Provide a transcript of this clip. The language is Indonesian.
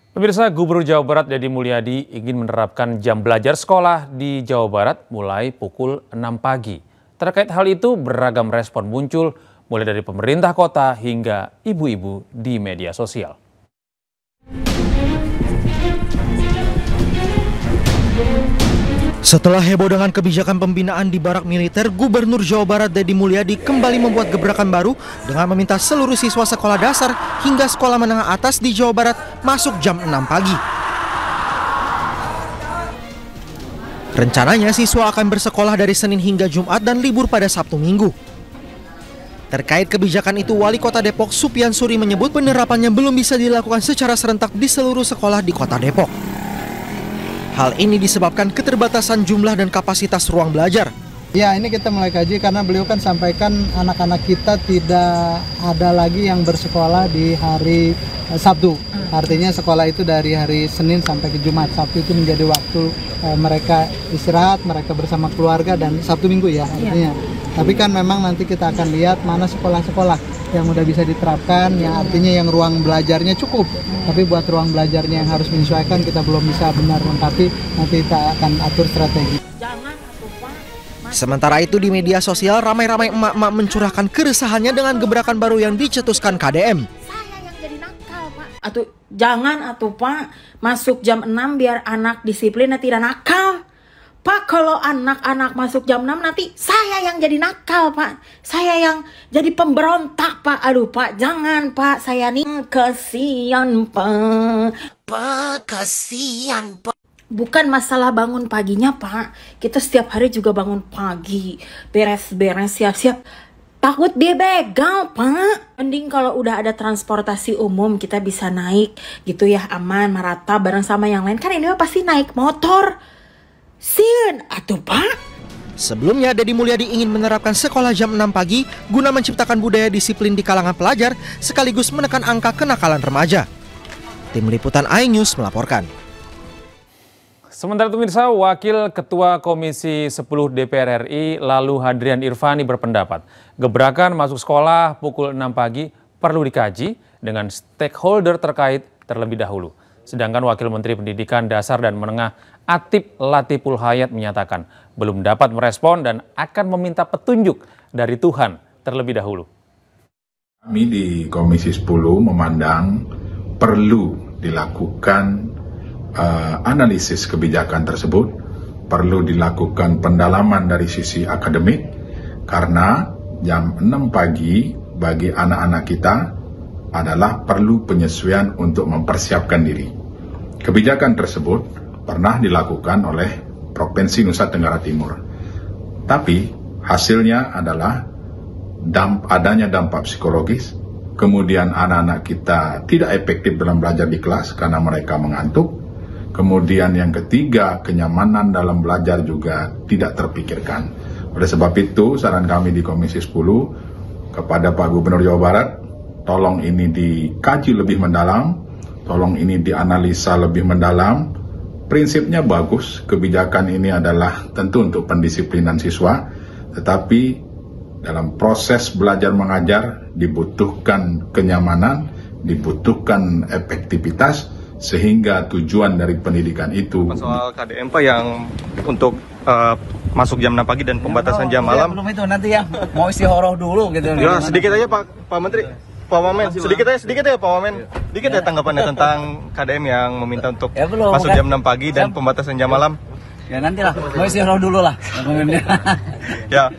Pemirsa, Gubernur Jawa Barat Deddy Mulyadi ingin menerapkan jam belajar sekolah di Jawa Barat mulai pukul 6 pagi. Terkait hal itu, beragam respon muncul mulai dari pemerintah kota hingga ibu-ibu di media sosial. Setelah heboh dengan kebijakan pembinaan di barak militer, Gubernur Jawa Barat Deddy Mulyadi kembali membuat gebrakan baru dengan meminta seluruh siswa sekolah dasar hingga sekolah menengah atas di Jawa Barat masuk jam 6 pagi. Rencananya siswa akan bersekolah dari Senin hingga Jumat dan libur pada Sabtu Minggu. Terkait kebijakan itu, Wali Kota Depok Supian Suri menyebut penerapannya belum bisa dilakukan secara serentak di seluruh sekolah di Kota Depok. Hal ini disebabkan keterbatasan jumlah dan kapasitas ruang belajar. Ya, ini kita mulai kaji karena beliau kan sampaikan anak-anak kita tidak ada lagi yang bersekolah di hari Sabtu. Artinya sekolah itu dari hari Senin sampai ke Jumat. Sabtu itu menjadi waktu mereka istirahat, mereka bersama keluarga, dan Sabtu Minggu ya artinya. Tapi kan memang nanti kita akan lihat mana sekolah-sekolah yang udah bisa diterapkan, yang artinya yang ruang belajarnya cukup. Tapi buat ruang belajarnya yang harus menyesuaikan kita belum bisa benar lengkapi, nanti kita akan atur strategi. Sementara itu di media sosial ramai-ramai emak-emak mencurahkan keresahannya dengan gebrakan baru yang dicetuskan KDM. Saya yang jadi nakal, Pak. Jangan Pak, masuk jam 6 biar anak disiplin dan tidak nakal. Pak, kalau anak-anak masuk jam 6 nanti saya yang jadi nakal, Pak. Saya yang jadi pemberontak, Pak. Aduh, Pak, jangan, Pak. Saya nih kasihan, Pak. Kasihan, Pak. Bukan masalah bangun paginya, Pak. Kita setiap hari juga bangun pagi. Beres-beres, siap-siap. Takut dia begal, Pak. Mending kalau udah ada transportasi umum kita bisa naik gitu ya, aman, merata bareng sama yang lain. Kan ini pasti naik motor. Sin, Pak. Sebelumnya, Deddy Mulyadi ingin menerapkan sekolah jam 6 pagi guna menciptakan budaya disiplin di kalangan pelajar sekaligus menekan angka kenakalan remaja. Tim Liputan iNews melaporkan. Sementara itu pemirsa, Wakil Ketua Komisi 10 DPR RI Lalu Hadrian Irvani berpendapat gebrakan masuk sekolah pukul 6 pagi perlu dikaji dengan stakeholder terkait terlebih dahulu. Sedangkan Wakil Menteri Pendidikan Dasar dan Menengah Atip Latiful Hayat menyatakan belum dapat merespon dan akan meminta petunjuk dari Tuhan terlebih dahulu. Kami di Komisi 10 memandang perlu dilakukan analisis kebijakan tersebut, perlu dilakukan pendalaman dari sisi akademik, karena jam 6 pagi bagi anak-anak kita adalah perlu penyesuaian untuk mempersiapkan diri. Kebijakan tersebut pernah dilakukan oleh Provinsi Nusa Tenggara Timur, tapi hasilnya adalah adanya dampak psikologis, kemudian anak-anak kita tidak efektif dalam belajar di kelas karena mereka mengantuk. Kemudian yang ketiga, kenyamanan dalam belajar juga tidak terpikirkan. Oleh sebab itu, saran kami di Komisi 10 kepada Pak Gubernur Jawa Barat, tolong ini dikaji lebih mendalam, tolong ini dianalisa lebih mendalam. Prinsipnya bagus, kebijakan ini adalah tentu untuk pendisiplinan siswa, tetapi dalam proses belajar mengajar dibutuhkan kenyamanan, dibutuhkan efektivitas, sehingga tujuan dari pendidikan itu. Soal KDM Pak yang untuk masuk jam 6 pagi dan pembatasan jam malam. Belum itu nanti ya, mau istihoroh dulu gitu. Ya sedikit aja Pak Menteri, Pak Wamen, sedikit ya Pak Wamen. Sedikit ya tanggapannya tentang KDM yang meminta untuk masuk jam 6 pagi dan pembatasan jam malam. Ya nantilah, mau istihoroh dulu lah. Ya.